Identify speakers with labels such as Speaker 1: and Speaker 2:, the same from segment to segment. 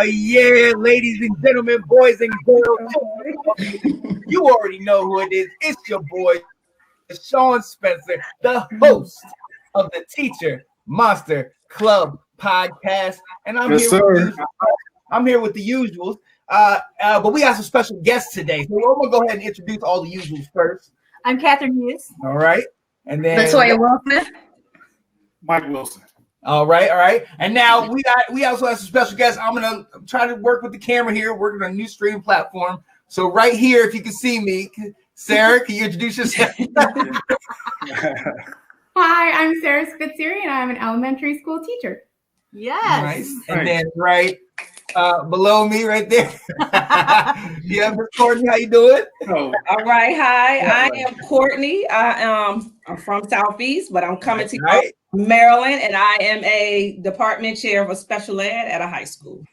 Speaker 1: Yeah, ladies and gentlemen, boys and girls, you already know who it is. It's your boy, Sean Spencer, the host of the Teacher Monster Club podcast. And I'm here with the usuals. But we have some special guests today. So we're going to go ahead and introduce all the usuals first.
Speaker 2: I'm Catherine Hughes.
Speaker 1: All right. And then
Speaker 2: Latoya Wilson.
Speaker 3: Mike Wilson.
Speaker 1: All right. And now we also have some special guests. I'm gonna try to work with the camera here, working on a new stream platform. So right here, if you can see me, Sarah, can you introduce yourself?
Speaker 4: Hi, I'm Sarah Spitzer, and I'm an elementary school teacher.
Speaker 2: Yes.
Speaker 1: Nice. And then right below me, right there. Yeah, Miss Courtney, how you doing?
Speaker 5: All right. Hi, I am Courtney. I'm from Southeast, but I'm coming to you Maryland, and I am a department chair of a special ed at a high school.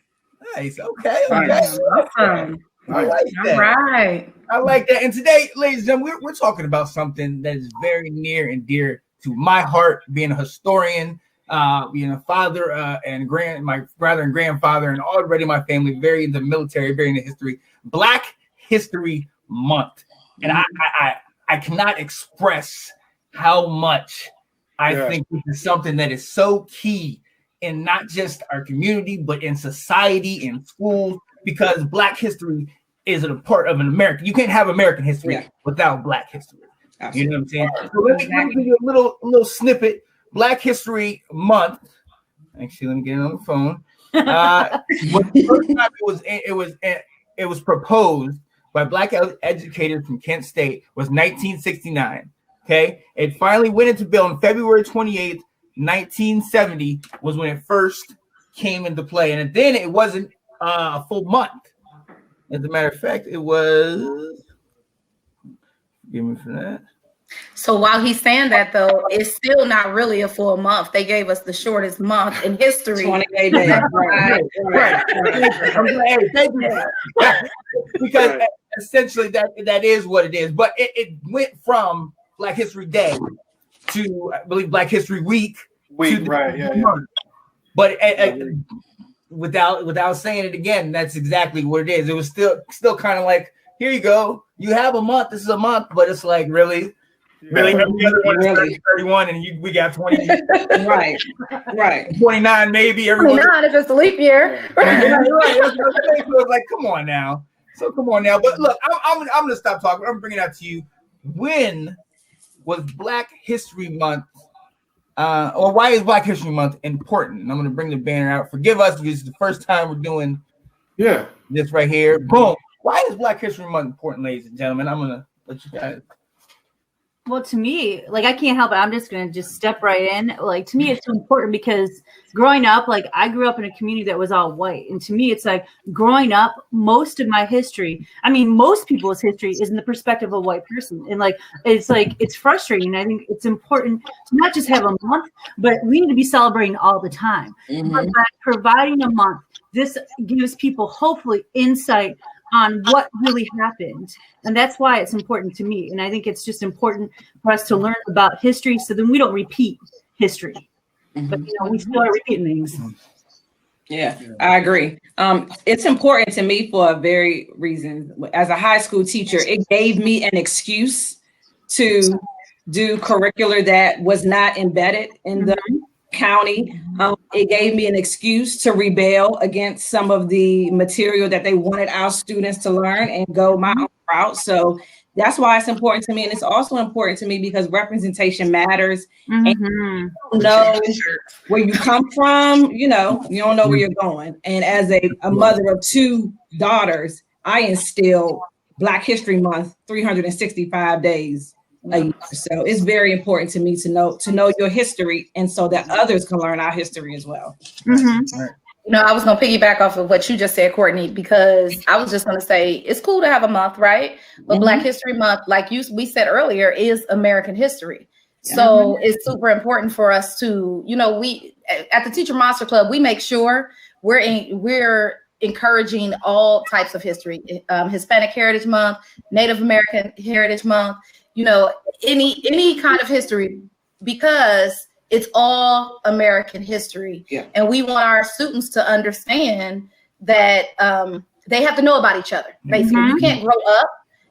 Speaker 1: Nice. Okay.
Speaker 5: Nice.
Speaker 1: Awesome. I like that. All right. I like that. And today, ladies and gentlemen, we're talking about something that is very near and dear to my heart, being a historian, being a father and my brother and grandfather, and already my family very into military, very into history. Black History Month. And I cannot express how much I think this is something that is so key in not just our community, but in society, in schools, because Black history is a part of an American. You can't have American history without Black history. Absolutely. You know what I'm saying? So let me give you a little snippet. Black History Month. Actually, let me get it on the phone. The first time it was proposed by Black educators from Kent State was 1969. Okay, it finally went into bill on February 28th, 1970 was when it first came into play. And then it wasn't a full month. As a matter of fact, it was, forgive me for that.
Speaker 2: So while he's saying that, though, it's still not really a full month. They gave us the shortest month in history.
Speaker 5: 28 days. Right.
Speaker 1: Hey, thank you. Because essentially that is what it is. But it went from Black History Day to, I believe, Black History Week.
Speaker 3: Right, yeah.
Speaker 1: But without saying it again, that's exactly what it is. It was still kind of like, here you go. You have a month. This is a month, but it's like, really? Really? The other one is 31, and we got 20.
Speaker 5: Right.
Speaker 1: 29, maybe.
Speaker 2: 29 if it's a leap year.
Speaker 1: Right. It's like, come on now. But look, I'm going to stop talking. I'm bringing it out to you. When was Black History Month, or why is Black History Month important? And I'm going to bring the banner out. Forgive us, because it's the first time we're doing this right here. Boom. Why is Black History Month important, ladies and gentlemen? I'm going to let you guys.
Speaker 6: Well, to me, like, I can't help it. I'm just going to step right in. Like, to me, it's so important because growing up, like, I grew up in a community that was all white. And to me, it's like growing up, most of my history, I mean, most people's history is in the perspective of a white person. And it's frustrating. I think it's important to not just have a month, but we need to be celebrating all the time. Mm-hmm. But by providing a month, this gives people hopefully insight on what really happened. And that's why it's important to me. And I think it's just important for us to learn about history so then we don't repeat history. Mm-hmm. But we still are repeating things.
Speaker 5: Yeah, I agree. It's important to me for a very reason. As a high school teacher, it gave me an excuse to do curricular that was not embedded in the county. It gave me an excuse to rebel against some of the material that they wanted our students to learn and go my own route. So that's why it's important to me. And it's also important to me because representation matters. Mm-hmm. And you don't know where you come from, you don't know where you're going. And as a mother of two daughters, I instill Black History Month 365 days a year. So it's very important to me to know your history, and so that others can learn our history as well.
Speaker 1: Mm-hmm. Right.
Speaker 2: I was going to piggyback off of what you just said, Courtney, because I was just going to say it's cool to have a month, right? But Black History Month, like we said earlier, is American history. So it's super important for us to, we at the Teacher Monster Club, we make sure we're encouraging all types of history, Hispanic Heritage Month, Native American Heritage Month, any kind of history, because it's all American history. Yeah. And we want our students to understand that they have to know about each other. Basically, you can't grow up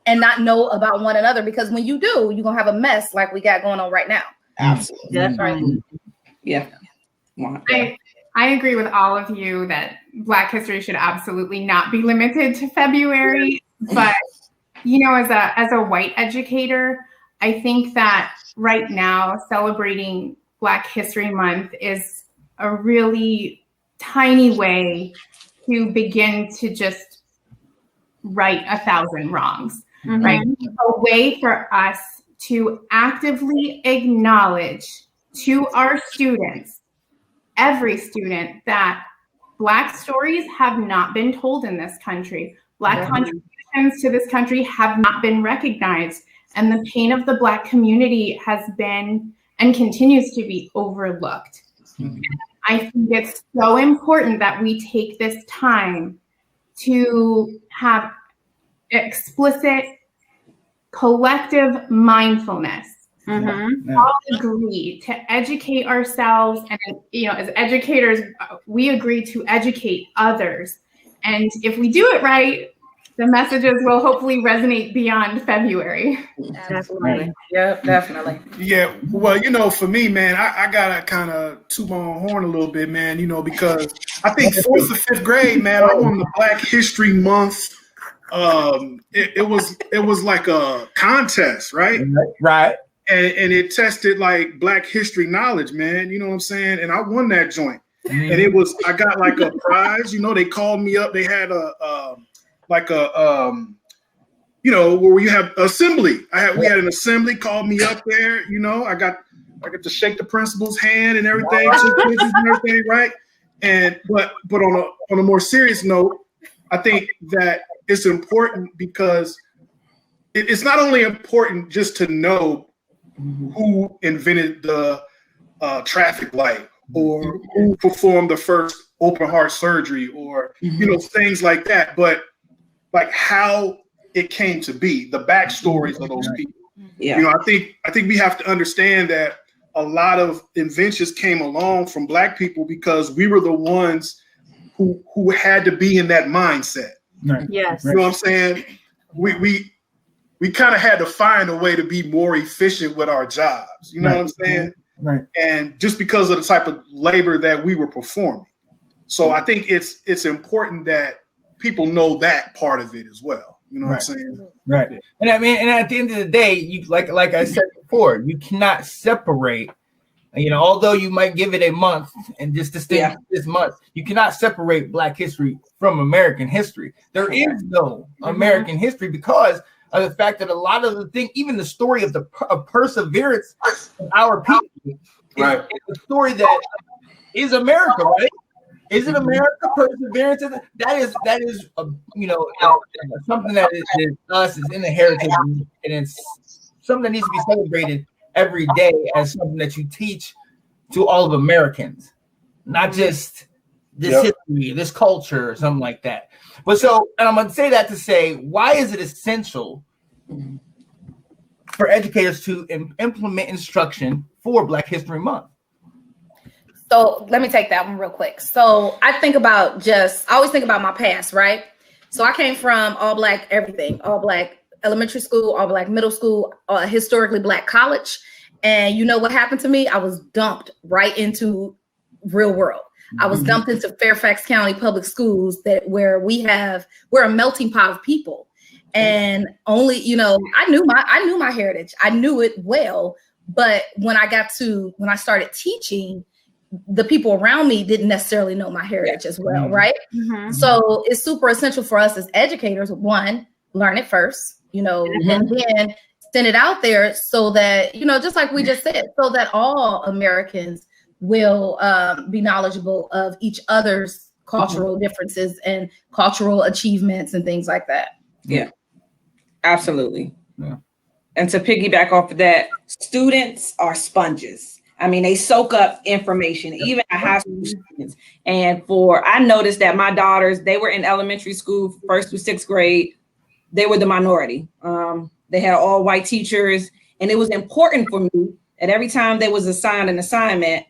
Speaker 2: and not know about one another, because when you do, you're going to have a mess like we got going on right now.
Speaker 5: Absolutely.
Speaker 6: That's right.
Speaker 5: Yeah.
Speaker 4: I agree with all of you that Black history should absolutely not be limited to February. But, as a white educator, I think that right now celebrating Black History Month is a really tiny way to begin to just right 1,000 wrongs, right? A way for us to actively acknowledge to our students, every student, that Black stories have not been told in this country. Black contributions to this country have not been recognized. And the pain of the Black community has been and continues to be overlooked. I think it's so important that we take this time to have explicit collective mindfulness. All agree to educate ourselves, and as educators, we agree to educate others. And if we do it right, the messages will hopefully resonate beyond February.
Speaker 2: Absolutely. Yep, definitely.
Speaker 3: Yeah. Well, for me, man, I gotta kind of toot my own horn a little bit, man, because I think 4th or 5th grade, man, I won the Black History Month. It was like a contest, right?
Speaker 1: Right.
Speaker 3: And it tested like Black history knowledge, man. You know what I'm saying? And I won that joint. And I got like a prize. They called me up. They had where you have assembly. We had an assembly, called me up there. I got to shake the principal's hand and everything, right? But on a more serious note, I think that it's important because it's not only important just to know who invented the traffic light, or who performed the first open heart surgery, or things like that, but like how it came to be, the backstories of those people. Yeah. I think we have to understand that a lot of inventions came along from Black people because we were the ones who had to be in that mindset.
Speaker 1: Right.
Speaker 6: Yes.
Speaker 3: You know what I'm saying? We kind of had to find a way to be more efficient with our jobs. You know what I'm saying?
Speaker 1: Right.
Speaker 3: And just because of the type of labor that we were performing. So I think it's important that people know that part of it as well. You know what I'm saying?
Speaker 1: Right. And I mean, and at the end of the day, you like I said before, you cannot separate, although you might give it a month and just distinguish this month, you cannot separate Black history from American history. There is no American history because of the fact that a lot of the thing, even the story of perseverance of our people, is the story that is America, right? Is it America perseverance? That is something that is us, is in the heritage, and it's something that needs to be celebrated every day as something that you teach to all of Americans, not just this history, this culture, or something like that. But and I'm going to say that to say, why is it essential for educators to implement instruction for Black History Month?
Speaker 2: So let me take that one real quick. So I always think about my past, right? So I came from all Black everything, all Black elementary school, all Black middle school, historically Black college. And you know what happened to me? I was dumped right into real world. I was dumped into Fairfax County public schools where we're a melting pot of people. And only, I knew my heritage. I knew it well. But when I started teaching, the people around me didn't necessarily know my heritage as well, right? So it's super essential for us as educators, one, learn it first, and then send it out there so that, just like we just said, so that all Americans will be knowledgeable of each other's cultural differences and cultural achievements and things like that.
Speaker 5: Yeah, absolutely.
Speaker 1: Yeah.
Speaker 5: And to piggyback off of that, students are sponges. I mean, they soak up information, even high school students. And I noticed that my daughters, they were in elementary school, 1st through 6th grade. They were the minority. They had all white teachers. And it was important for me that every time they was assigned an assignment,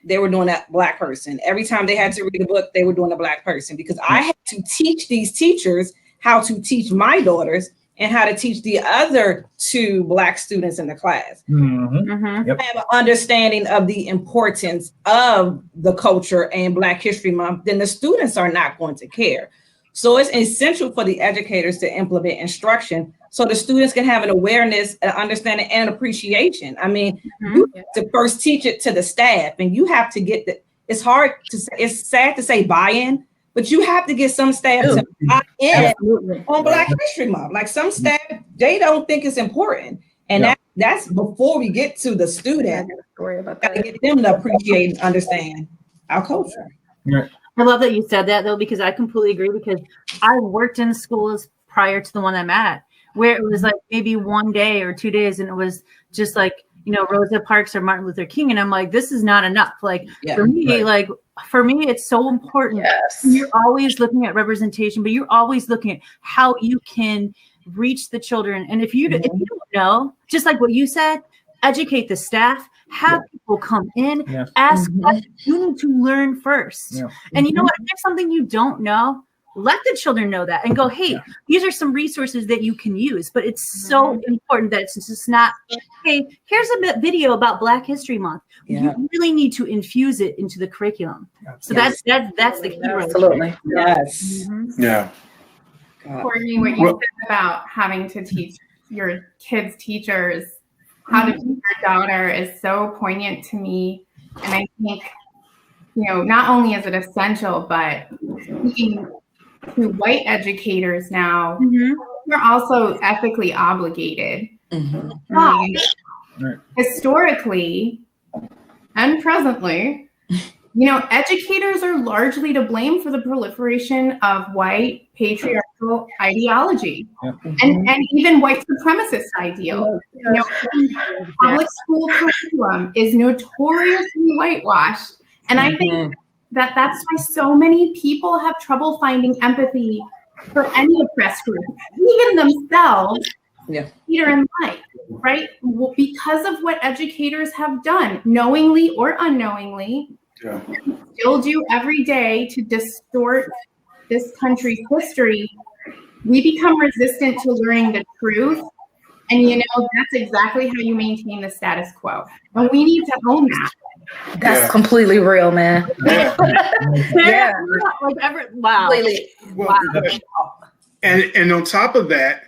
Speaker 5: they were doing a Black person. Every time they had to read a book, they were doing a Black person, because I had to teach these teachers how to teach my daughters and how to teach the other 2 Black students in the class.
Speaker 1: Yep.
Speaker 5: I have an understanding of the importance of the culture and Black History Month, then the students are not going to care. So it's essential for the educators to implement instruction so the students can have an awareness, an understanding, and an appreciation. I mean, you have to first teach it to the staff, and you have to get it's hard to say, it's sad to say buy-in, but you have to get some staff to buy in on Black History Month. Like some staff, they don't think it's important. And that's before we get to the student. Got to get them to appreciate and understand our culture.
Speaker 1: Yeah.
Speaker 6: I love that you said that, though, because I completely agree, because I worked in schools prior to the one I'm at, where it was like maybe 1 day or 2 days, and it was just like, Rosa Parks or Martin Luther King. And I'm like, this is not enough. Like for me, it's so important.
Speaker 2: Yes.
Speaker 6: You're always looking at representation, but you're always looking at how you can reach the children. And if you don't know, just like what you said, educate the staff, have people come in, ask questions. You need to learn first. Yeah. And you know what? If there's something you don't know, let the children know that and go, hey, these are some resources that you can use. But it's so important that it's just not, hey, here's a video about Black History Month. You really need to infuse it into the curriculum. So that's the key.
Speaker 2: Absolutely.
Speaker 5: Yes.
Speaker 3: Yeah.
Speaker 4: Courtney, what you said about having to teach your kids' teachers how to teach your daughter is so poignant to me. And I think, not only is it essential, but speaking to white educators now, we're also ethically obligated. Historically and presently, educators are largely to blame for the proliferation of white patriarchal ideology and even white supremacist ideals. Public school curriculum is notoriously whitewashed. And I think that's why so many people have trouble finding empathy for any oppressed group, even themselves, later in life, right? Well, because of what educators have done, knowingly or unknowingly, still do every day to distort this country's history, we become resistant to learning the truth. And that's exactly how you maintain the status quo. And we need to own that.
Speaker 2: That's completely real, man.
Speaker 6: Wow.
Speaker 3: And on top of that,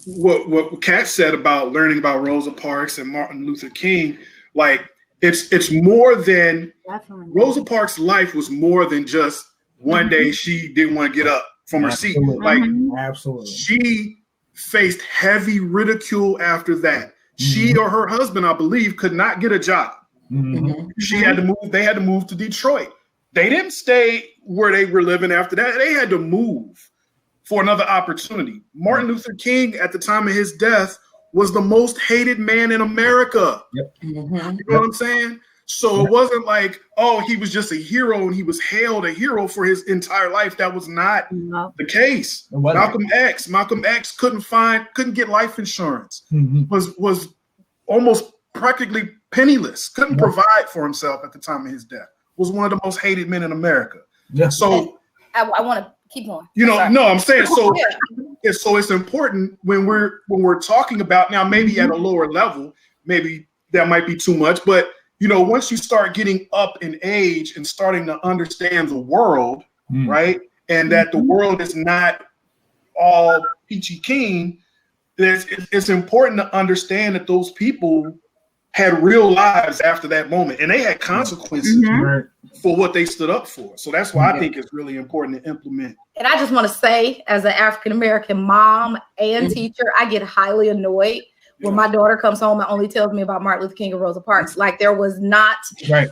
Speaker 3: what Kat said about learning about Rosa Parks and Martin Luther King, like it's more than Rosa Parks' life was more than just one day she didn't want to get up from her seat. Like she faced heavy ridicule after that. She or her husband, I believe, could not get a job. She had to move. They had to move to Detroit. They didn't stay where they were living after that. They had to move for another opportunity. Martin Luther King, at the time of his death, was the most hated man in America. You know what I'm saying? So it wasn't like, oh, he was just a hero and he was hailed a hero for his entire life. That was not the case. Malcolm X couldn't get life insurance, was almost practically penniless, couldn't provide for himself at the time of his death, was one of the most hated men in America. So
Speaker 2: I want to keep going.
Speaker 3: I'm saying so. So it's important when we're talking about, now maybe at a lower level, maybe that might be too much, but once you start getting up in age and starting to understand the world, right, and that the world is not all peachy keen, it's important to understand that those people had real lives after that moment, and they had consequences for what they stood up for. So that's why I think it's really important to implement.
Speaker 2: And I just want to say, as an African-American mom and teacher, I get highly annoyed when my daughter comes home and only tells me about Martin Luther King and Rosa Parks. Like there was not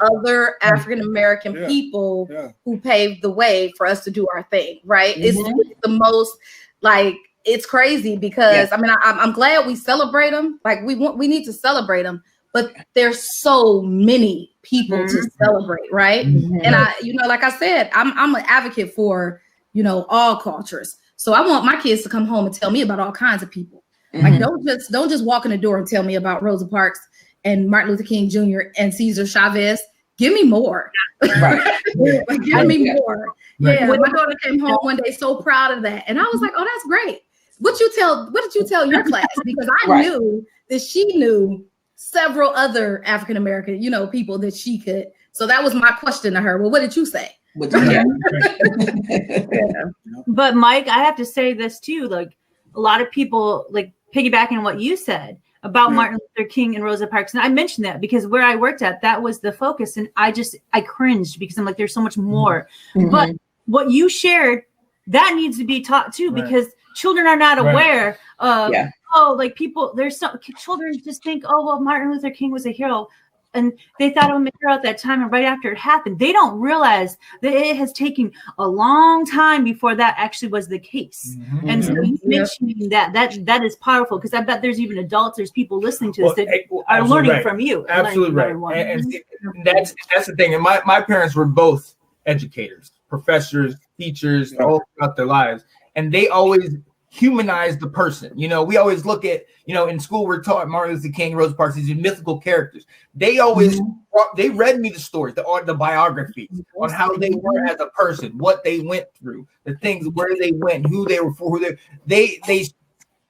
Speaker 2: other African American people who paved the way for us to do our thing, right? It's the most like it's crazy because I mean I'm glad we celebrate them. Like we need to celebrate them, but there's so many people to celebrate, right? And I, you know, like I said, I'm an advocate for, you know, all cultures. So I want my kids to come home and tell me about all kinds of people. Like don't just walk in the door and tell me about Rosa Parks and Martin Luther King Jr. and Cesar Chavez. Give me more. Like, give me more. Yeah. My daughter came home one day so proud of that. And I was like, oh, that's great. What did you tell your class? Because I knew that she knew several other African American, you know, people that she could. So that was my question to her. Well, what did you say?
Speaker 6: But Mike, I have to say this too. Like a lot of people like piggybacking on what you said about Martin Luther King and Rosa Parks. And I mentioned that because where I worked at, that was the focus. And I cringed because I'm like, there's so much more. But what you shared, that needs to be taught too, because children are not aware of, oh, like people, there's some children just think, oh, well, Martin Luther King was a hero. And they thought it was a hero at that time. And right after it happened, they don't realize that it has taken a long time before that actually was the case. And so you mentioning that is powerful because I bet there's even adults, there's people listening to this that are learning from you.
Speaker 1: Absolutely right. And that's the thing. And my parents were both educators, professors, teachers, all throughout their lives. And they always humanize the person. You know, we always look at, you know, in school we're taught Martin Luther King, Rosa Parks, these mythical characters. They always they read me the stories, the biographies on how they were as a person, what they went through, the things, where they went, who they were for, who they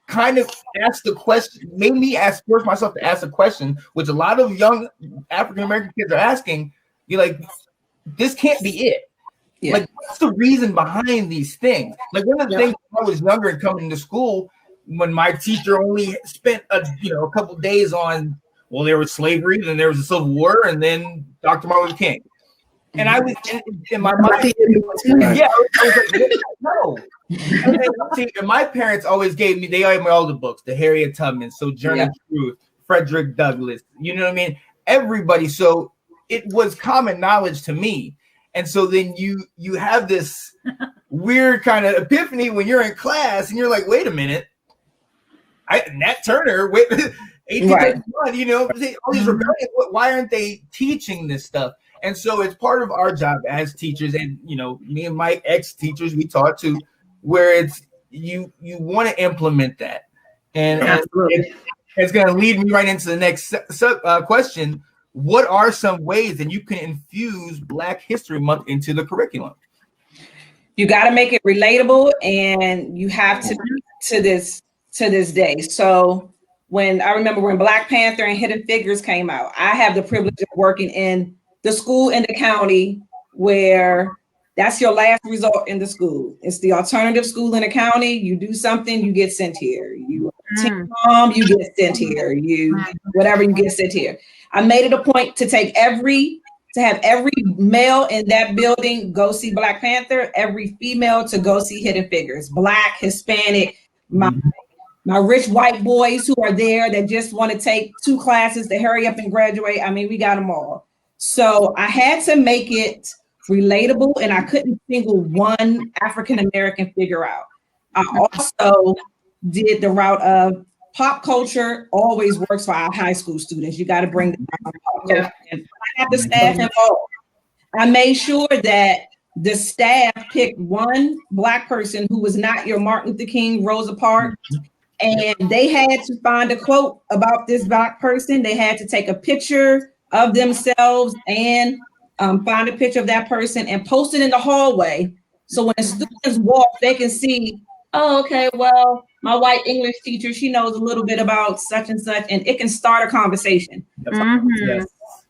Speaker 1: kind of asked the question, made me force myself to ask a question, which a lot of young African American kids are asking. You're like, this can't be it. Like, what's the reason behind these things? Like, one of the things when I was younger and coming to school, when my teacher only spent a couple of days on, well, there was slavery, then there was the Civil War, and then Dr. Martin Luther King. And I was in my mind, I was like, no. And my parents always gave me all the books, the Harriet Tubman, Sojourner Truth, Frederick Douglass, you know what I mean? Everybody. So it was common knowledge to me. And so then you have this weird kind of epiphany when you're in class and you're like, wait a minute, Nat Turner, 1831, you know, all these rebellions, why aren't they teaching this stuff? And so it's part of our job as teachers, and you know, me and my ex-teachers, we taught too, where it's you want to implement that. And it's going to lead me right into the next question. What are some ways that you can infuse Black History Month into the curriculum?
Speaker 5: You got to make it relatable, and you have to this day. So I remember when Black Panther and Hidden Figures came out, I have the privilege of working in the school in the county where that's your last resort in the school. It's the alternative school in the county. You do something, you get sent here. You mom, you get sent here. You whatever, you get sent here. I made it a point to have every male in that building go see Black Panther, every female to go see Hidden Figures, Black, Hispanic, my rich white boys who are there that just want to take 2 classes to hurry up and graduate. I mean, we got them all. So I had to make it relatable, and I couldn't single one African-American figure out. I also did the route of pop culture always works for our high school students. You got to bring the pop culture. And I had the staff involved. I made sure that the staff picked one Black person who was not your Martin Luther King, Rosa Parks, and they had to find a quote about this Black person. They had to take a picture of themselves and find a picture of that person and post it in the hallway. So when the students walk, they can see, oh, okay, well, my white English teacher, she knows a little bit about such and such, and it can start a conversation. You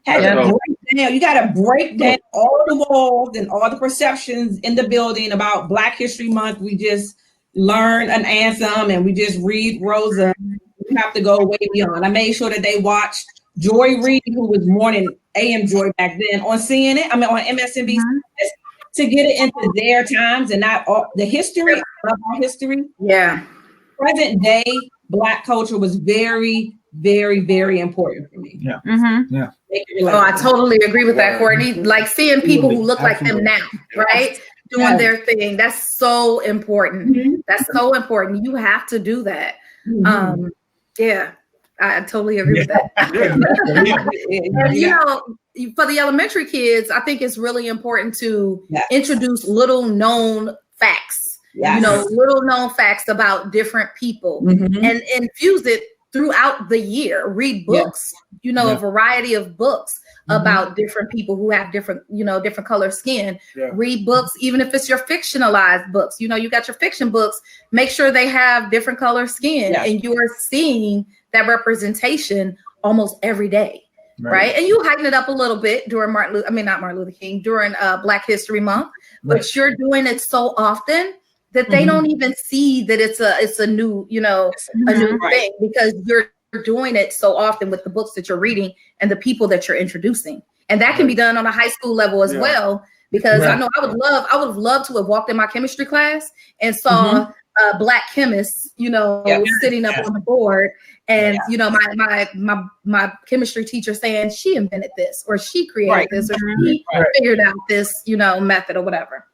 Speaker 5: got to break down all the walls and all the perceptions in the building about Black History Month. We just learn an anthem and we just read Rosa. We have to go way beyond. I made sure that they watched Joy Reid, who was morning AM Joy back then, on CNN, on MSNBC, to get it into their times and not all the history of our history.
Speaker 2: Yeah.
Speaker 5: Present day Black culture was very very, very important for me.
Speaker 1: Yeah.
Speaker 6: Mm-hmm.
Speaker 1: Yeah.
Speaker 2: Oh, I totally agree with that, Courtney. Like seeing people who look like them now, right? Doing their thing. That's so important.
Speaker 4: Mm-hmm.
Speaker 2: That's so important. You have to do that. Yeah, I totally agree with that. And, you know, for the elementary kids, I think it's really important to introduce little known facts. You know, little known facts about different people and infuse it throughout the year. Read books, you know, a variety of books about different people who have different, you know, different color skin. Read books, even if it's your fictionalized books. You know, you got your fiction books, make sure they have different color skin and you are seeing that representation almost every day. Right. And you heighten it up a little bit during not Martin Luther King, during Black History Month, but you're doing it so often that they don't even see that it's a new, you know, a new thing, because you're doing it so often with the books that you're reading and the people that you're introducing. And that can be done on a high school level as well, because I know I would have loved to have walked in my chemistry class and saw a Black chemist, you know, sitting up on the board, and you know, my chemistry teacher saying she invented this, or she created this, or she figured out this, you know, method or whatever.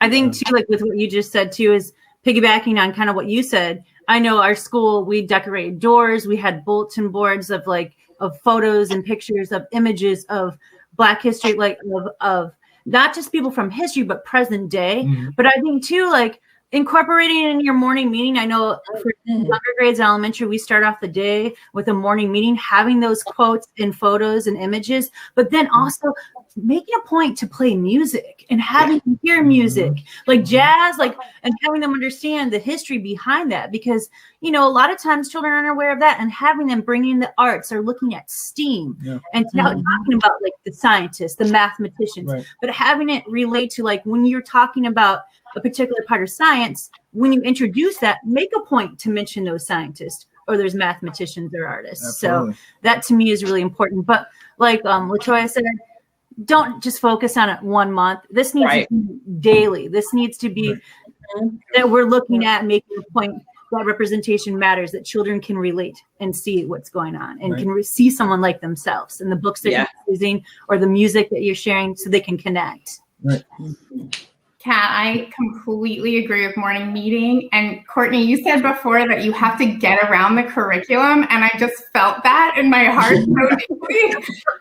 Speaker 6: I think too, like with what you just said too, is piggybacking on kind of what you said. I know our school, we decorated doors. We had bulletin boards of photos and pictures of images of Black history, like of not just people from history, but present day. But I think too, like incorporating it in your morning meeting. I know for younger grades, elementary, we start off the day with a morning meeting, having those quotes and photos and images, but then also making a point to play music and having them hear music like jazz, like, and having them understand the history behind that, because, you know, a lot of times children aren't aware of that, and having them bringing the arts or looking at STEAM and talking about like the scientists, the mathematicians, but having it relate to like when you're talking about a particular part of science, when you introduce that, make a point to mention those scientists or there's mathematicians or artists. Absolutely. So that to me is really important. But like LaToya said, don't just focus on it 1 month. This needs to be daily. This needs to be that we're looking at making a point that representation matters, that children can relate and see what's going on and can see someone like themselves in the books that you're using or the music that you're sharing, so they can connect.
Speaker 4: Kat, I completely agree with morning meeting. And Courtney, you said before that you have to get around the curriculum, and I just felt that in my heart so deeply.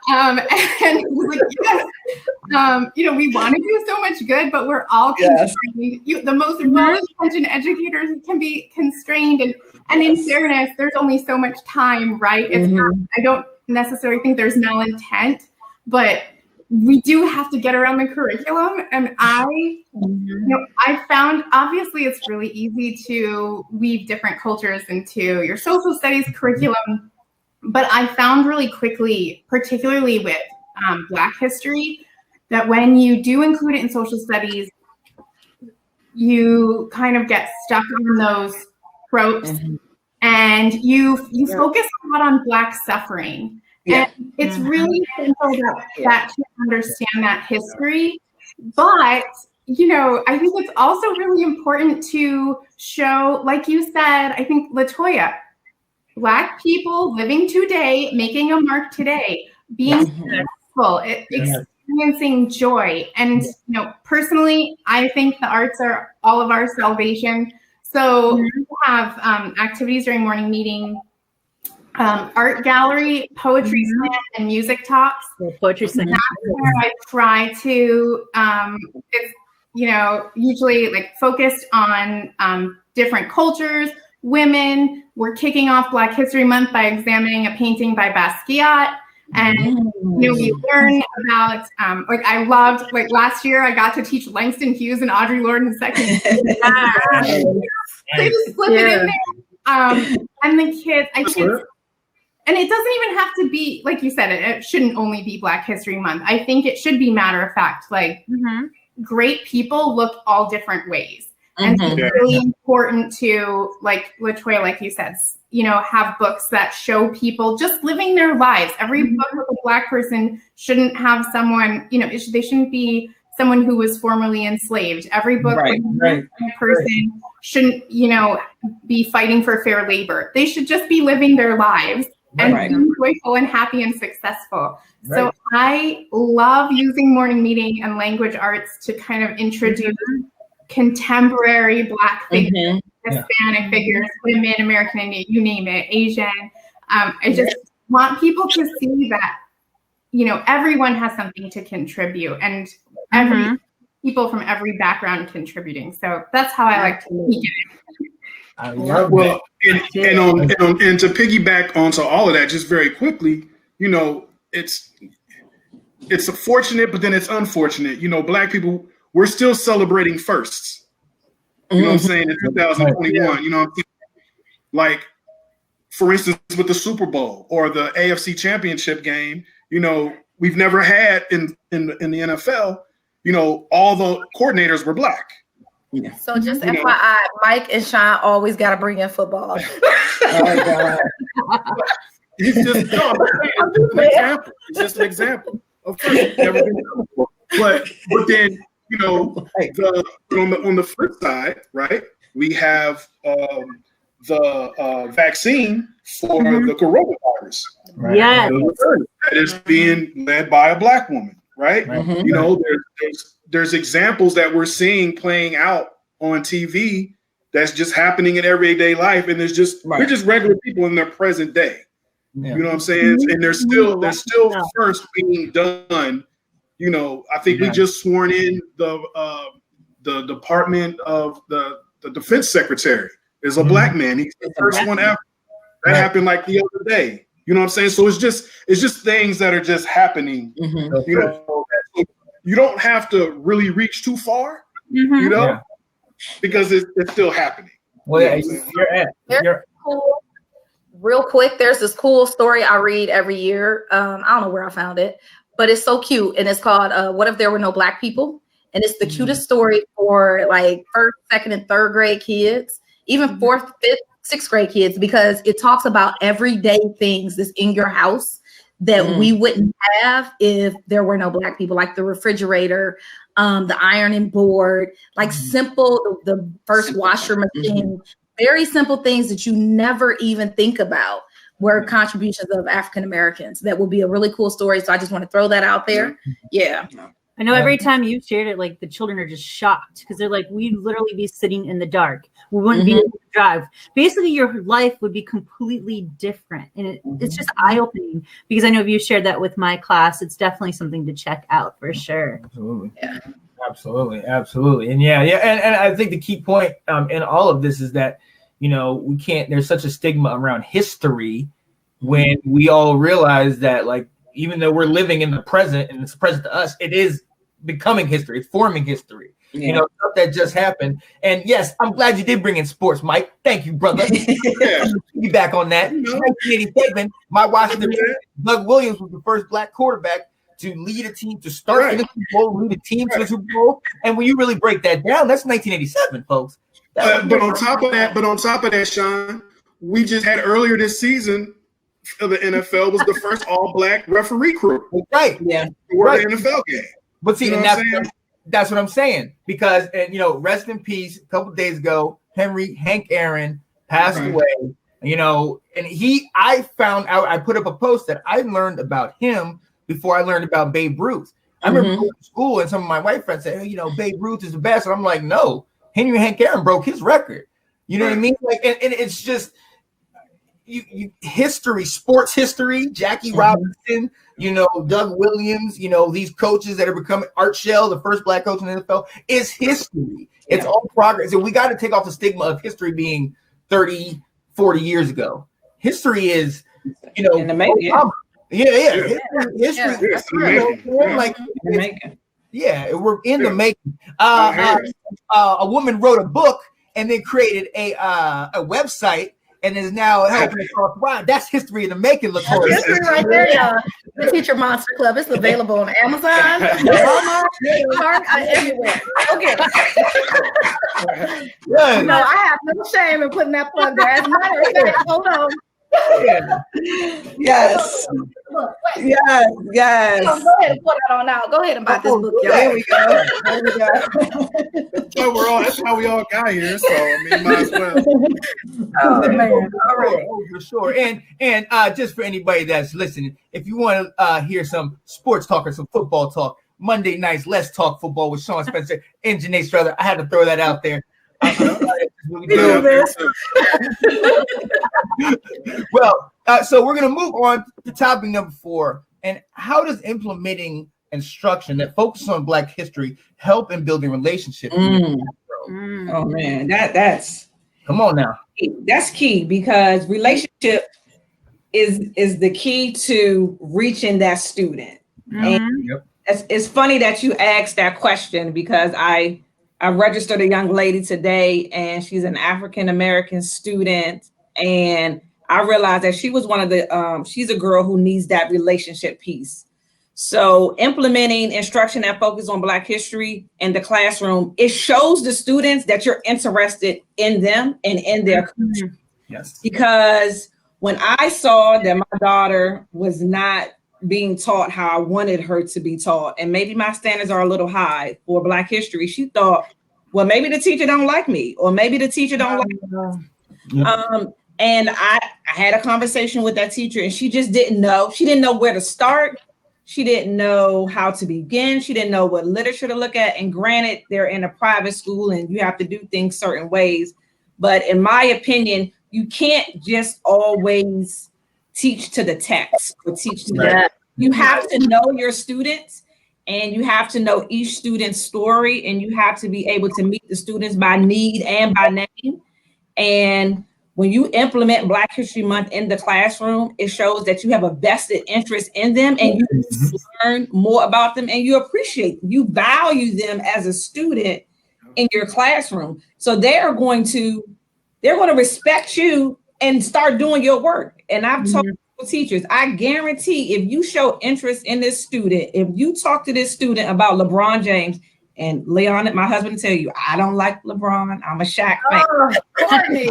Speaker 4: And like, you know, we want to do so much good, but we're all constrained. The most well-intentioned educators can be constrained, and in fairness, there's only so much time, right? It's not, I don't necessarily think there's malintent, but we do have to get around the curriculum. And I found, obviously it's really easy to weave different cultures into your social studies curriculum, but I found really quickly, particularly with Black history, that when you do include it in social studies, you kind of get stuck on those tropes, and you focus a lot on Black suffering. And it's really simple that to understand that history. But, you know, I think it's also really important to show, like you said, I think, LaToya, Black people living today, making a mark today, being successful, experiencing joy. And, you know, personally, I think the arts are all of our salvation. So we have activities during morning meeting, art gallery, poetry slam, and music talks.
Speaker 6: Poetry slam.
Speaker 4: That's where I try to, it's, you know, usually like focused on different cultures, women. We're kicking off Black History Month by examining a painting by Basquiat. And, you know, we learn about, like I loved, like last year I got to teach Langston Hughes and Audre Lorde second. They just slip it in there. And the kids, I think it's, and it doesn't even have to be, like you said, it shouldn't only be Black History Month. I think it should be matter of fact, like great people look all different ways. And it's really important to, like LaToya, like you said, you know, have books that show people just living their lives. Every book with a Black person shouldn't have someone, you know, they shouldn't be someone who was formerly enslaved. Every book
Speaker 5: Right,
Speaker 4: a person shouldn't, be fighting for fair labor. They should just be living their lives and being joyful and happy and successful. Right. So I love using morning meeting and language arts to kind of introduce contemporary Black figures, Hispanic figures, women, American Indian, you name it, Asian. I just want people to see that, everyone has something to contribute, and people from every background contributing. So that's how I like to speak it.
Speaker 1: I love
Speaker 3: that. And to piggyback onto all of that, just very quickly, it's fortunate, but then it's unfortunate. Black people, we're still celebrating firsts. You know what I'm saying? In 2021, like, for instance, with the Super Bowl or the AFC Championship game, we've never had in the NFL, all the coordinators were Black.
Speaker 2: Yeah. So just FYI, Mike and Sean always got to bring in football.
Speaker 3: Oh, God. It's just an example. Of course, it's never been done before. But then, on the flip side, right, we have the vaccine for the coronavirus.
Speaker 6: Right? Yeah.
Speaker 3: That is being led by a Black woman, right? There's examples that we're seeing playing out on TV that's just happening in everyday life, and there's just we're just regular people in their present day. You know what I'm saying? And they're still first being done. I think we just sworn in the Department of the Defense Secretary is a Black man. He's the first one ever. That happened like the other day. You know what I'm saying? So it's just things that are just happening. You don't have to really reach too far, because it's still happening.
Speaker 1: Well,
Speaker 2: cool. Real quick, there's this cool story I read every year. I don't know where I found it, but it's so cute, and it's called "What If There Were No Black People?" And it's the cutest story for like first, second, and third grade kids, even fourth, fifth, sixth grade kids, because it talks about everyday things that's in your house that we wouldn't have if there were no Black people, like the refrigerator, the ironing board, like simple, the first washer machine, very simple things that you never even think about were contributions of African Americans. That would be a really cool story. So I just want to throw that out there. Yeah.
Speaker 6: I know every time you shared it, like the children are just shocked because they're like, we'd literally be sitting in the dark. We wouldn't be able to drive. Basically, your life would be completely different. And it's just eye-opening because I know if you shared that with my class, it's definitely something to check out for sure.
Speaker 1: Absolutely. Yeah. Absolutely. And and I think the key point in all of this is that, we can't, there's such a stigma around history when we all realize that, like, even though we're living in the present and it's present to us, it is becoming history. It's forming history. Stuff that just happened. And yes, I'm glad you did bring in sports, Mike. Thank you, brother. Be back on that. 1987, my Washington, Doug Williams was the first Black quarterback to lead a team to start in the Super Bowl, lead a team to the Super Bowl. And when you really break that down, that's 1987, folks.
Speaker 3: But on top of that, Sean, we just had earlier this season, the NFL was the first all-Black referee crew.
Speaker 1: Right.
Speaker 3: Yeah. For the NFL game.
Speaker 1: But see, that's what I'm saying. Because, rest in peace, a couple of days ago, Hank Aaron passed away. And I found out, I put up a post that I learned about him before I learned about Babe Ruth. I remember going to school and some of my white friends said, hey, Babe Ruth is the best. And I'm like, no, Hank Aaron broke his record. You know what I mean? Like, and it's just history, sports history, Jackie Robinson, Doug Williams, these coaches that are becoming Art Shell, the first Black coach in the NFL, is history. It's all progress. And we got to take off the stigma of history being 30, 40 years ago. History is,
Speaker 5: in the making.
Speaker 1: History. We're in the making. A woman wrote a book and then created a website and is now helping us talk. Wow, that's history in the making, LaToya.
Speaker 2: History right there, y'all. The Teacher Monster Club. It's available on Amazon, Walmart, everywhere. Okay. No, I have no shame in putting that plug there. As a matter of fact, hold on.
Speaker 5: Yes. Yes.
Speaker 2: Go ahead and put that on out. Go ahead and buy this book, y'all.
Speaker 5: There we go.
Speaker 3: That's how we all got here. So I mean, might as well.
Speaker 2: Oh man! All right.
Speaker 1: For sure. And just for anybody that's listening, if you want to hear some sports talk or some football talk, Monday nights, Let's Talk Football with Sean Spencer and Janae Strother. I had to throw that out there. Well, so we're going to move on to topic number 4. And how does implementing instruction that focuses on Black history help in building relationships?
Speaker 5: Oh man, that's
Speaker 1: come on now.
Speaker 5: That's key, because relationship is the key to reaching that student. And it's funny that you asked that question, because I registered a young lady today, and she's an African-American student. And I realized that she was one of the, she's a girl who needs that relationship piece. So implementing instruction that focuses on Black history in the classroom, it shows the students that you're interested in them and in their culture.
Speaker 1: Yes.
Speaker 5: Because when I saw that my daughter was not being taught how I wanted her to be taught, and maybe my standards are a little high for Black history, she thought, well, maybe the teacher don't like me, or maybe the teacher don't like me. And I had a conversation with that teacher, and she just didn't know. She didn't know where to start. She didn't know how to begin. She didn't know what literature to look at. And granted, they're in a private school and you have to do things certain ways. But in my opinion, you can't just always teach to the text or teach to the. You have to know your students, and you have to know each student's story, and you have to be able to meet the students by need and by name. And when you implement Black History Month in the classroom, it shows that you have a vested interest in them, and you learn more about them, and you appreciate them. You value them as a student in your classroom. So they're going to respect you and start doing your work. And I've talked to teachers, I guarantee if you show interest in this student, if you talk to this student about LeBron James, and Leon, my husband, will tell you, I don't like LeBron. I'm a Shaq fan.
Speaker 2: Courtney.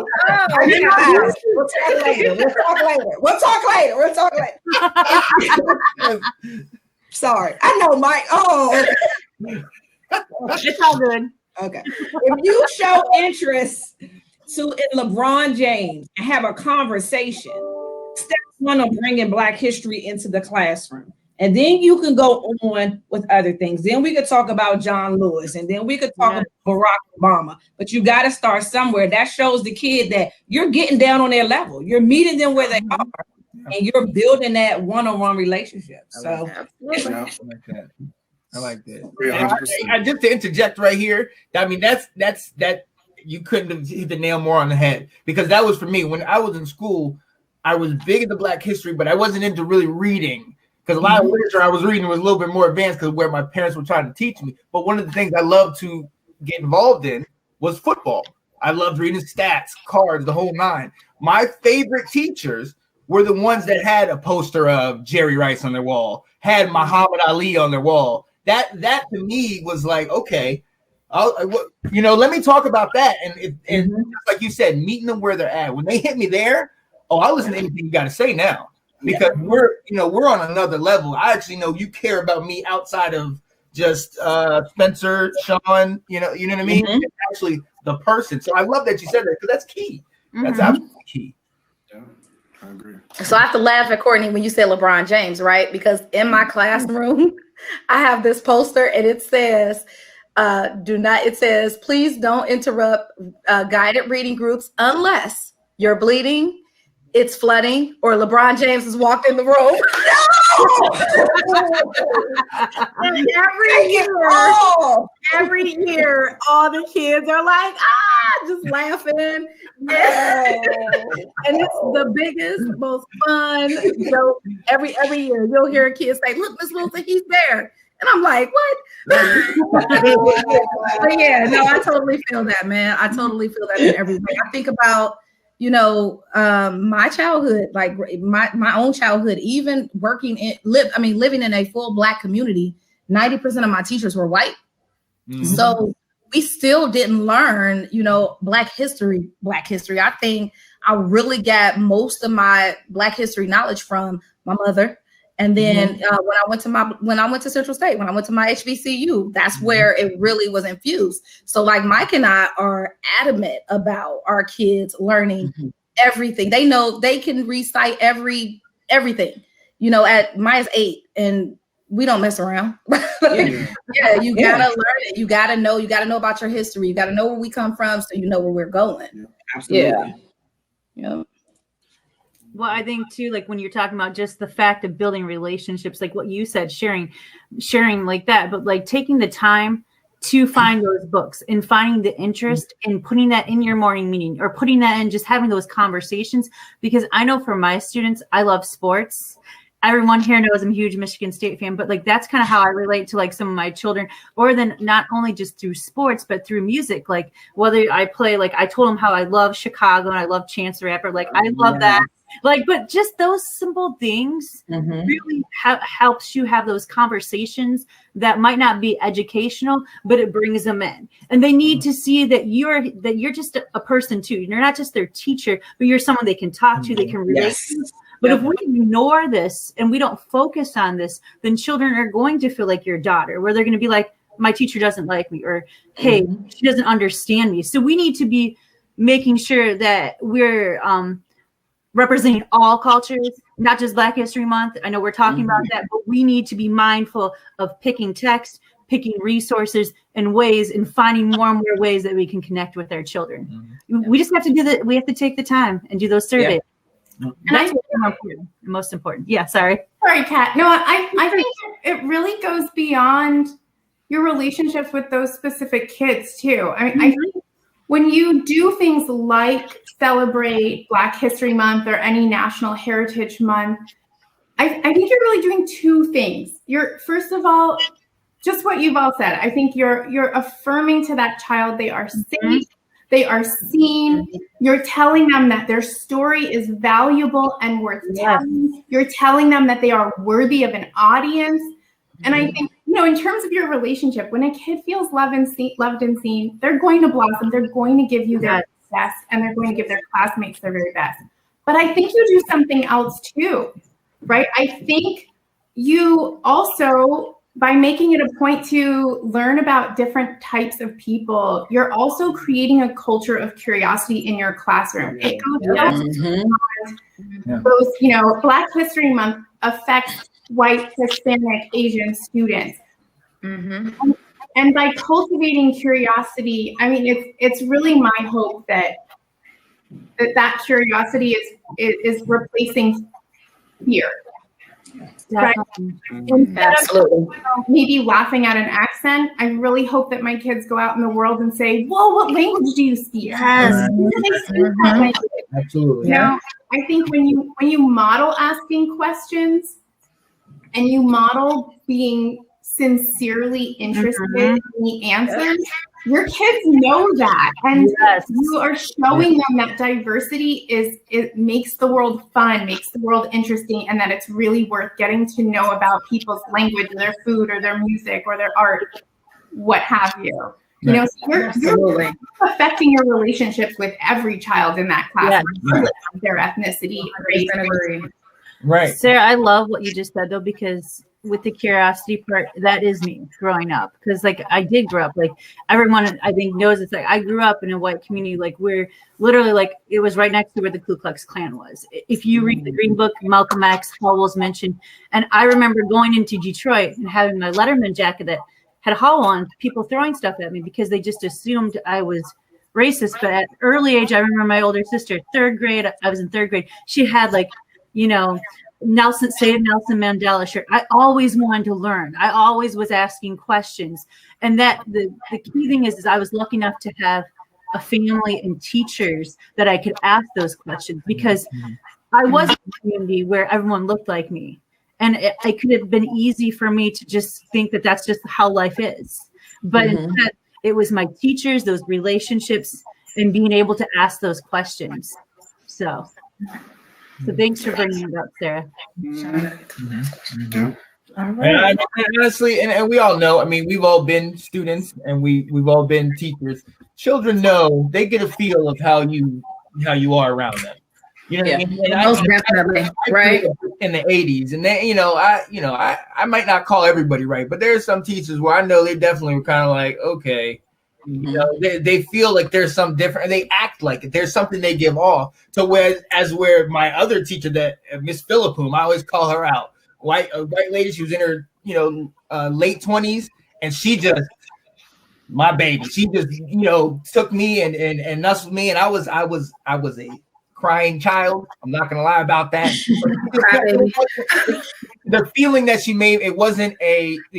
Speaker 5: We'll talk later. Sorry. I know, Mike. Oh, okay.
Speaker 6: It's all good.
Speaker 5: Okay. If you show interest in LeBron James and have a conversation, step one on bringing Black history into the classroom. And then you can go on with other things. Then we could talk about John Lewis, and then we could talk about Barack Obama. But you got to start somewhere. That shows the kid that you're getting down on their level. You're meeting them where they are, and you're building that one-on-one relationship. So
Speaker 1: I like that. I like that. I just to interject right here. I mean, that's you couldn't have hit the nail more on the head, because that was for me when I was in school. I was big into Black history, but I wasn't into really reading. Because a lot of literature I was reading was a little bit more advanced because where my parents were trying to teach me. But one of the things I loved to get involved in was football. I loved reading stats, cards, the whole nine. My favorite teachers were the ones that had a poster of Jerry Rice on their wall, had Muhammad Ali on their wall. That to me was like, okay, let me talk about that. And like you said, meeting them where they're at. When they hit me there, I'll listen to anything you got to say now. Because we're on another level. I actually know you care about me outside of just Spencer, Sean. You know what I mean? It's actually the person. So I love that you said that, because that's key. That's absolutely key.
Speaker 3: Yeah, I agree.
Speaker 2: So I have to laugh at Courtney when you said LeBron James, right? Because in my classroom, I have this poster, and it says, please don't interrupt guided reading groups unless you're bleeding, it's flooding, or LeBron James has walked in the room. And every year, all the kids are like, just laughing. And it's the biggest, most fun joke every year. You'll hear a kid say, look, Miss Wilson, he's there. And I'm like, what? But yeah, no, I totally feel that, man. I totally feel that in every way. I think about, my childhood, like my own childhood, even living in a full Black community, 90% of my teachers were white. So we still didn't learn, Black history. I think I really got most of my Black history knowledge from my mother. And then when I went to Central State, when I went to my HBCU, that's where it really was infused. So like Mike and I are adamant about our kids learning everything. They know they can recite everything. You know, at Maya's 8 and we don't mess around. You gotta learn it. You gotta know about your history. You gotta know where we come from so you know where we're going.
Speaker 5: Absolutely.
Speaker 2: Yeah.
Speaker 6: Well, I think too, like when you're talking about just the fact of building relationships, like what you said, sharing like that, but like taking the time to find those books and finding the interest and putting that in your morning meeting or putting that in, just having those conversations. Because I know for my students, I love sports. Everyone here knows I'm a huge Michigan State fan, but like that's kind of how I relate to like some of my children, or then not only just through sports, but through music. Like whether I play, like I told them how I love Chicago and I love Chance the Rapper. Like I love that. Like, but just those simple things really helps you have those conversations that might not be educational, but it brings them in. And they need to see that you're just a person too. You're not just their teacher, but you're someone they can talk to, they can relate to. But if we ignore this and we don't focus on this, then children are going to feel like your daughter, where they're going to be like, my teacher doesn't like me, or hey, she doesn't understand me. So we need to be making sure that we're representing all cultures, not just Black History Month. I know we're talking about that, but we need to be mindful of picking text, picking resources and ways, and finding more and more ways that we can connect with our children. We just have to do that. We have to take the time and do those surveys. And that's what's most important. Yeah, sorry,
Speaker 4: Kat. No, I think it really goes beyond your relationships with those specific kids too. I mean, I think when you do things like celebrate Black History Month or any National Heritage Month, I think you're really doing two things. You're, first of all, just what you've all said. I think you're affirming to that child they are safe, they are seen. You're telling them that their story is valuable and worth telling. You're telling them that they are worthy of an audience. And I think, you know, in terms of your relationship, when a kid feels loved and seen, they're going to blossom. They're going to give you their best, and they're going to give their classmates their very best. But I think you do something else too, right? I think you also, by making it a point to learn about different types of people, you're also creating a culture of curiosity in your classroom. It goes both, you know, Black History Month affects white, Hispanic, Asian students. And by cultivating curiosity, I mean, it's really my hope that curiosity is replacing fear. Right? Instead of maybe laughing at an accent, I really hope that my kids go out in the world and say, "Whoa, what language do you speak?" Yes.
Speaker 1: Absolutely.
Speaker 4: You know, I think when you model asking questions and you model being sincerely interested in the answers, your kids know that, and you are showing them that diversity it makes the world fun, makes the world interesting, and that it's really worth getting to know about people's language, or their food, or their music, or their art, what have you. You know, so you're affecting your relationships with every child in that class, regardless of their ethnicity, race,
Speaker 1: Right.
Speaker 6: Sarah, I love what you just said though, because with the curiosity part, that is me growing up. Because like I did grow up, like everyone I think knows, it's like I grew up in a white community, like we're literally like it was right next to where the Ku Klux Klan was. If you read the Green Book, Malcolm X, Howell's mentioned, and I remember going into Detroit and having my Letterman jacket that had Howell on, people throwing stuff at me because they just assumed I was racist. But at early age, I remember my older sister, third grade, I was in third grade, she had like, you know, Nelson Mandela shirt. I always wanted to learn. I always was asking questions. And that the key thing is I was lucky enough to have a family and teachers that I could ask those questions, because I was in a community where everyone looked like me. And it could have been easy for me to just think that that's just how life is. But instead, it was my teachers, those relationships, and being able to ask those questions. So thanks for bringing it up, Sarah.
Speaker 1: All right. And honestly, and we all know, I mean, we've all been students and we've all been teachers. Children know, they get a feel of how you how you are around them. You know what I mean? And
Speaker 2: Most definitely, right?
Speaker 1: In the 80s, and then I might not call everybody right, but there's some teachers where I know they definitely were kind of like, okay, you know, they feel like there's some different, and they act like it. There's something they give off. So where my other teacher, that Miss Philippum, I always call her out, white lady, she was in her late 20s, and she just, my baby, she just took me and nuzzled me, and I was a crying child. I'm not gonna lie about that. The feeling that she made, it wasn't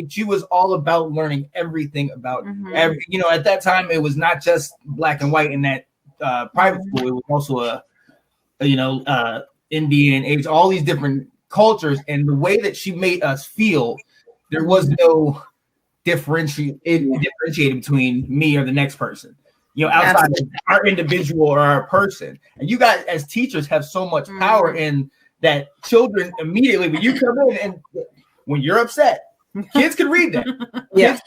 Speaker 1: she was all about learning everything about at that time it was not just black and white in that private school. It was also Indian, age, all these different cultures, and the way that she made us feel, there was no differentiating between me or the next person. Outside of our individual or our person. And you guys as teachers have so much power in that. Children immediately, when you come in and when you're upset, kids can read that. Kids,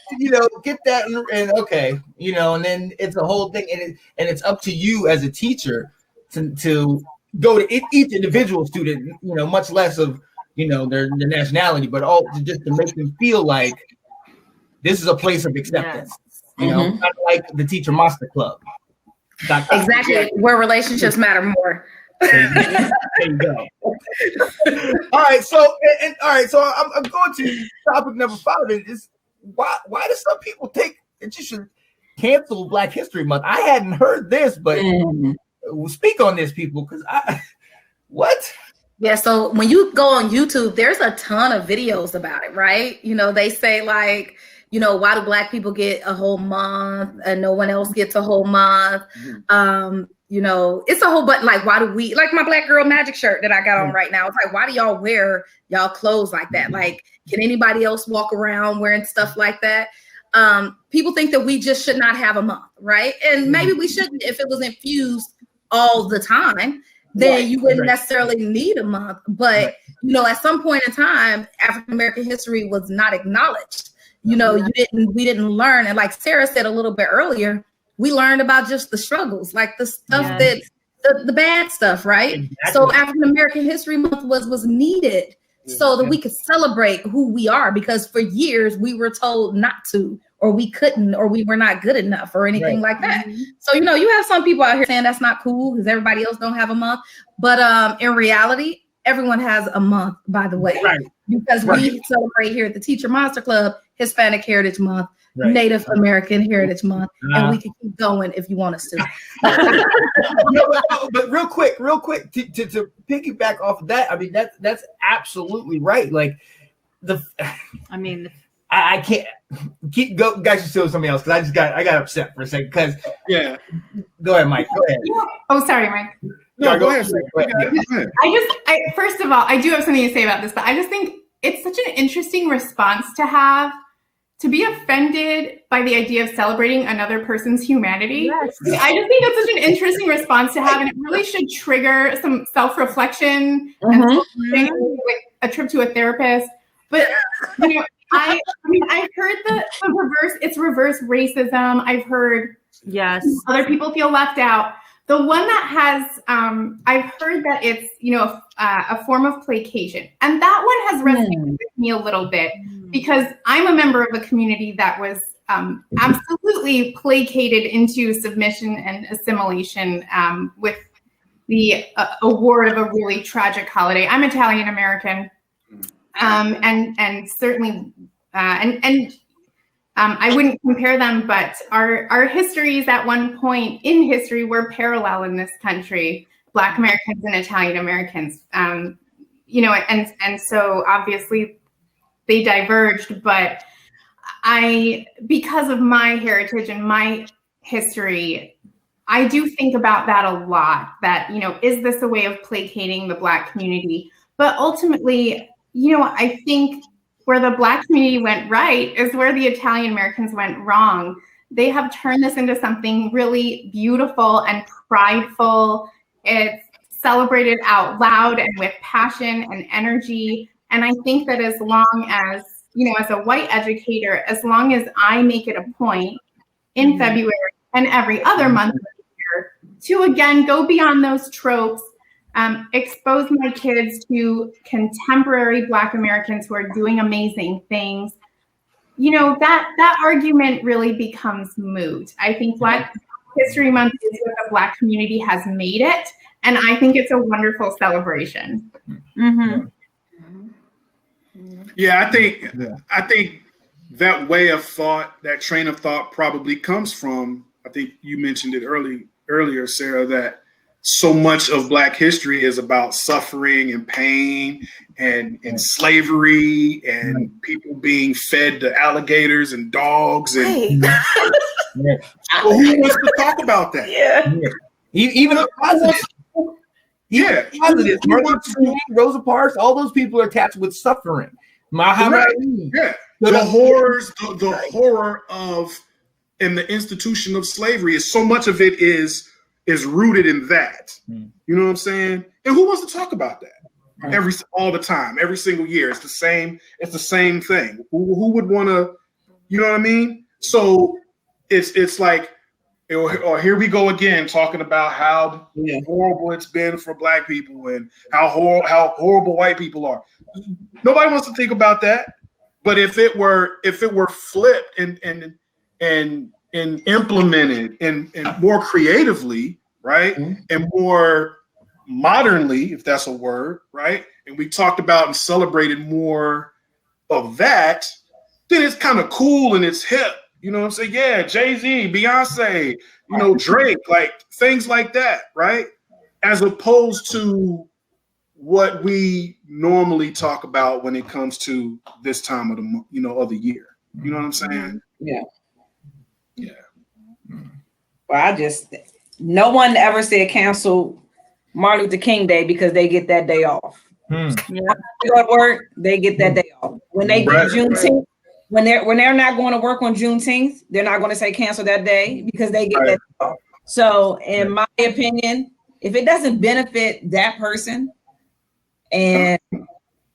Speaker 1: get that and okay, and then it's a whole thing, and it's up to you as a teacher to go to each individual student, much less of their nationality, but all just to make them feel like this is a place of acceptance. Kind of like the Teacher Monster Club.
Speaker 2: Exactly, where relationships matter more.
Speaker 1: There you go. All right, so I'm going to topic number 5. Is why do some people think that you should cancel Black History Month? I hadn't heard this, but speak on this, people, because what?
Speaker 2: Yeah, so when you go on YouTube, there's a ton of videos about it, right? They say like, why do Black people get a whole month and no one else gets a whole month? It's a whole, but like, why do we, like my Black Girl Magic shirt that I got on right now? It's like, why do y'all wear y'all clothes like that? Like, can anybody else walk around wearing stuff like that? People think that we just should not have a month, right? And maybe we shouldn't if it was infused all the time. Then you wouldn't necessarily need a month. But, at some point in time, African American history was not acknowledged. We didn't learn. And like Sarah said a little bit earlier, we learned about just the struggles, like the stuff that the bad stuff, right? Exactly. So African American History Month was needed so that we could celebrate who we are, because for years we were told not to, or we couldn't, or we were not good enough or anything like that. So, you have some people out here saying that's not cool because everybody else don't have a month. But in reality, everyone has a month, by the way, because we celebrate here at the Teacher Monster Club Hispanic Heritage Month, Native American Heritage Month, and we can keep going if you want us to.
Speaker 1: But real quick, to piggyback off of that, I mean that's absolutely right. Like I can't keep go. Guys, you still something else because I got upset for a second because Go ahead, Mike. Go ahead.
Speaker 4: Oh, sorry, Mike.
Speaker 3: No, go ahead.
Speaker 4: First of all, I do have something to say about this, but I just think it's such an interesting response to have, to be offended by the idea of celebrating another person's humanity. Yes. I just think that's such an interesting response to have, and it really should trigger some self-reflection and like a trip to a therapist. But I've heard the reverse. It's reverse racism. I've heard other people feel left out. The one that has, I've heard that it's, a form of placation. And that one has resonated with me a little bit because I'm a member of a community that was absolutely placated into submission and assimilation with the award of a really tragic holiday. I'm Italian American, and certainly, I wouldn't compare them, but our histories at one point in history were parallel in this country, Black Americans and Italian Americans, and so obviously they diverged, but because of my heritage and my history, I do think about that a lot, that, is this a way of placating the Black community? But ultimately, I think where the Black community went right is where the Italian Americans went wrong. They have turned this into something really beautiful and prideful. It's celebrated out loud and with passion and energy. And I think that as long as, as a white educator, as long as I make it a point in February and every other month of the year to again go beyond those tropes, expose my kids to contemporary Black Americans who are doing amazing things, you know, that argument really becomes moot. I think Black History Month is what the Black community has made it, and I think it's a wonderful celebration.
Speaker 6: Mm-hmm.
Speaker 3: Yeah, I think that way of thought, that train of thought, probably comes from, I think you mentioned it earlier, Sarah, that so much of Black history is about suffering and pain and slavery and people being fed to alligators and dogs. And well, who wants to talk about that?
Speaker 1: Even a positive. Positive. Martin Luther King, Rosa Parks, all those people are attached with suffering. Muhammad Ali.
Speaker 3: The horrors, the horror of and the institution of slavery is so much of it is rooted in that. You know what I'm saying? And who wants to talk about that all the time, every single year? It's the same thing. Who would want to, you know what I mean? So it's like, or here we go again talking about how horrible it's been for Black people and how horrible white people are. Nobody wants to think about that. But if it were flipped and implemented and more creatively, right, and more modernly, if that's a word, right, and we talked about and celebrated more of that, then it's kind of cool and it's hip. You know what I'm saying? Yeah, Jay-Z, Beyonce, you know, Drake, like things like that, right? As opposed to what we normally talk about when it comes to this time of the, you know, of the year. You know what I'm saying?
Speaker 5: Yeah. Well, no one ever said cancel Martin Luther King Day because they get that day off.
Speaker 6: Yeah.
Speaker 5: They go to work, they get that day off. When they get Juneteenth, when they're not going to work on Juneteenth, they're not going to say cancel that day because they get that day off. So, in my opinion, if it doesn't benefit that person and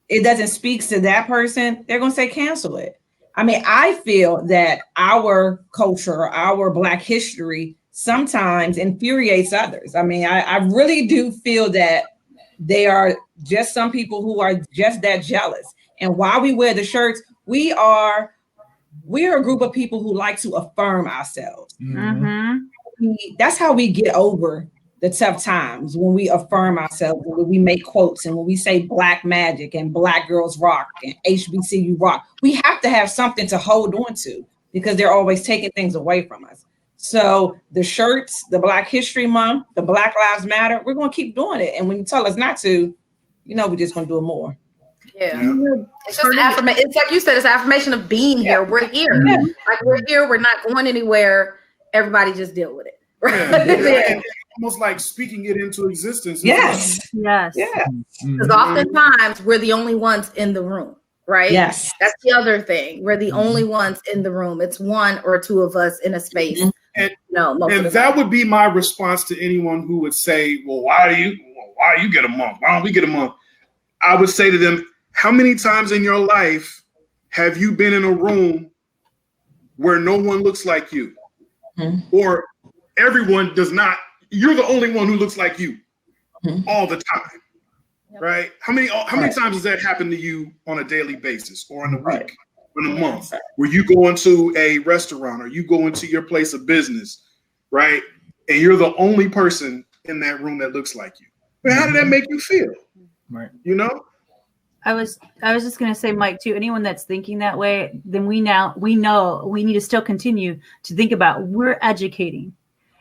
Speaker 5: it doesn't speak to that person, they're going to say cancel it. I mean, I feel that our culture, our Black history sometimes infuriates others. I mean, I really do feel that they are just some people who are just that jealous. And while we wear the shirts, we are a group of people who like to affirm ourselves. That's how we get over the tough times, when we affirm ourselves, when we make quotes and when we say Black magic and Black girls rock and HBCU rock. We have to have something to hold on to because they're always taking things away from us. So the shirts, the Black History Month, the Black Lives Matter, we're going to keep doing it. And when you tell us not to, you know, we're just going to do it more.
Speaker 2: Yeah. It's just affirmation. It's like you said, it's affirmation of being here. We're here. Like we're here. We're not going anywhere. Everybody just deal with it. Right?
Speaker 3: Almost like speaking it into existence.
Speaker 5: Yes.
Speaker 2: Because oftentimes we're the only ones in the room, right?
Speaker 5: Yes.
Speaker 2: That's the other thing. We're the only ones in the room. It's one or two of us in a space.
Speaker 3: And that would be my response to anyone who would say, well, why do you get a month? Why don't we get a month? I would say to them, how many times in your life have you been in a room where no one looks like you? Or everyone does not, you're the only one who looks like you all the time, right? How many times does that happen to you on a daily basis or in a week, or in a month, where you go into a restaurant or you go into your place of business, right? And you're the only person in that room that looks like you. But how did that make you feel?
Speaker 1: Right.
Speaker 3: You know?
Speaker 6: I was just gonna say, Mike, too, anyone that's thinking that way, then we know we need to still continue to think about, we're educating.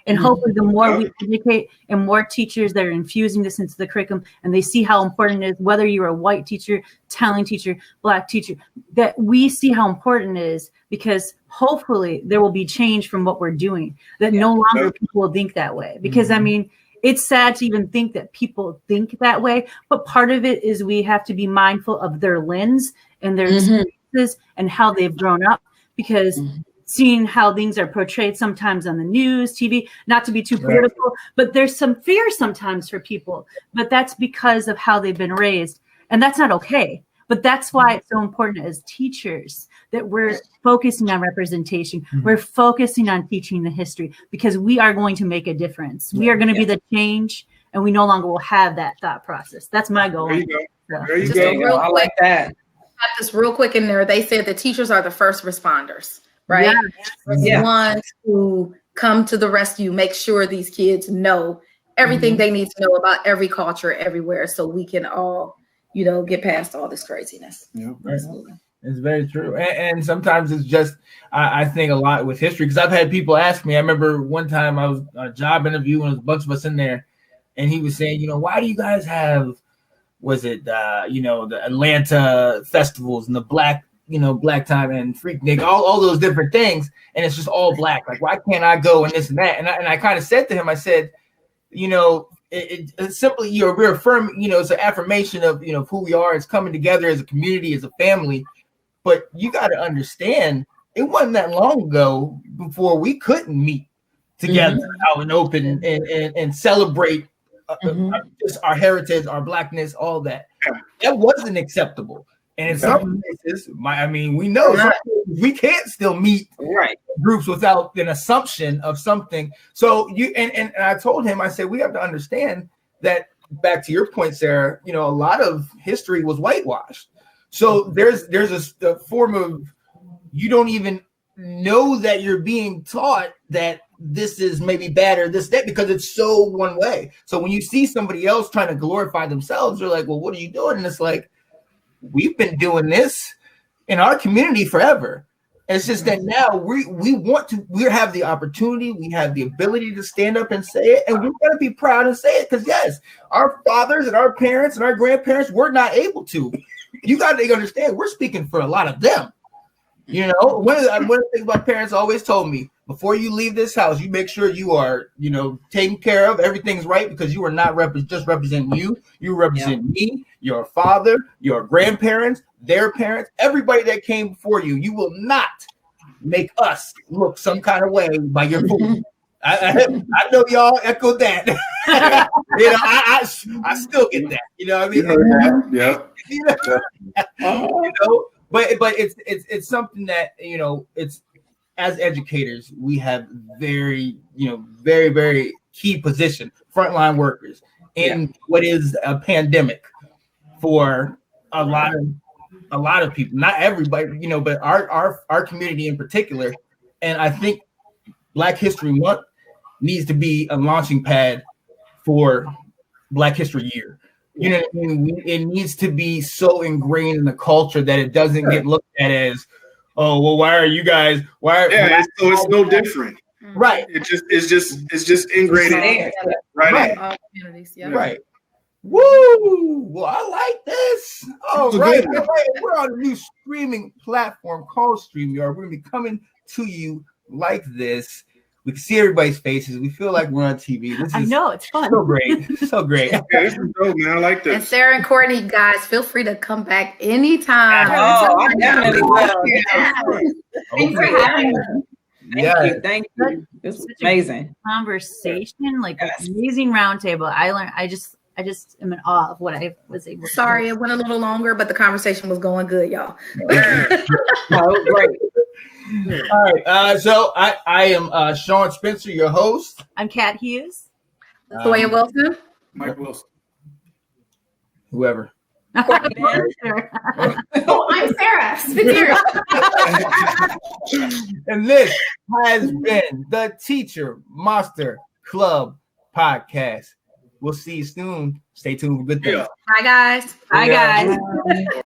Speaker 6: And hopefully the more we educate and more teachers that are infusing this into the curriculum and they see how important it is, whether you're a white teacher, Italian teacher, Black teacher, that we see how important it is, because hopefully there will be change from what we're doing, that no longer people will think that way. Because I mean, it's sad to even think that people think that way, but part of it is we have to be mindful of their lens and their experiences and how they've grown up, because seeing how things are portrayed sometimes on the news, TV, not to be too political, but there's some fear sometimes for people, but that's because of how they've been raised. And that's not okay. But that's why it's so important as teachers that we're focusing on representation. We're focusing on teaching the history because we are going to make a difference. We are going to be the change, and we no longer will have that thought process. That's my goal.
Speaker 3: There you go.
Speaker 6: So.
Speaker 3: There you
Speaker 2: Just
Speaker 3: go.
Speaker 2: a real
Speaker 5: I
Speaker 2: quick,
Speaker 5: like that.
Speaker 2: got this real quick in there. They said the teachers are the first responders, right?
Speaker 6: Yeah.
Speaker 2: The ones who come to the rescue, make sure these kids know everything they need to know about every culture everywhere, so we can all, get past all this craziness.
Speaker 3: Yeah.
Speaker 2: Absolutely.
Speaker 1: It's very true. And sometimes it's just, I think a lot with history, because I've had people ask me. I remember one time I was a job interview and there was a bunch of us in there, and he was saying, why do you guys have, the Atlanta festivals and the Black time and Freaknik, all those different things, and it's just all Black. Like, why can't I go and this and that? And I kind of said to him, I said, it's simply you're reaffirming, it's an affirmation of who we are. It's coming together as a community, as a family. But you got to understand, it wasn't that long ago before we couldn't meet together out in open and celebrate just our heritage, our Blackness, all that. That wasn't acceptable. And in some places, we know we can't still meet groups without an assumption of something. So and I told him, I said, we have to understand that, back to your point, Sarah, a lot of history was whitewashed. So there's a form of, you don't even know that you're being taught that this is maybe bad or this, that, because it's so one way. So when you see somebody else trying to glorify themselves, you're like, well, what are you doing? And it's like, we've been doing this in our community forever. It's just that now we have the opportunity, we have the ability to stand up and say it, and we're going to be proud and say it, because yes, our fathers and our parents and our grandparents were not able to. You got to understand, we're speaking for a lot of them. One of the things my parents always told me, before you leave this house, you make sure you are, taken care of, everything's right, because you are not just representing you. You represent me, your father, your grandparents, their parents, everybody that came before you. You will not make us look some kind of way by your food. I know y'all echoed that. I still get that. You know what I mean?
Speaker 3: Yeah.
Speaker 1: But it's something that it's, as educators, we have very very key position, frontline workers in what is a pandemic for a lot of people. Not everybody, but our community in particular. And I think Black History Month needs to be a launching pad for Black History Year. You know what I mean? It needs to be so ingrained in the culture that it doesn't get looked at as, oh, well, why are you guys?
Speaker 3: It's no different.
Speaker 1: Right.
Speaker 3: It's just ingrained in
Speaker 1: right.
Speaker 2: All communities,
Speaker 1: Right. Woo! Well, I like this. All right. We're on a new streaming platform called StreamYard. We're gonna be coming to you like this. We can see everybody's faces. We feel like we're on TV.
Speaker 6: I know, it's fun.
Speaker 1: So great. So great.
Speaker 3: Yeah, this is dope, man. I like this.
Speaker 2: And Sarah and Courtney, guys, feel free to come back anytime.
Speaker 5: I definitely will.
Speaker 4: Thanks for having us.
Speaker 5: Thank you. This was amazing
Speaker 6: conversation, like amazing roundtable. I just am in awe of what I was able to
Speaker 2: Sorry,
Speaker 6: do.
Speaker 2: it went a little longer, but the conversation was going good, y'all.
Speaker 5: great.
Speaker 1: All right. So I am Sean Spencer, your host.
Speaker 6: I'm Kat Hughes.
Speaker 2: Toya Wilson.
Speaker 3: Mike Wilson.
Speaker 1: Whoever.
Speaker 4: Oh, I'm Sarah Spitzer.
Speaker 1: And this has been the Teacher Monster Club podcast. We'll see you soon. Stay tuned for good things.
Speaker 2: Hi, guys.
Speaker 6: Hi, guys.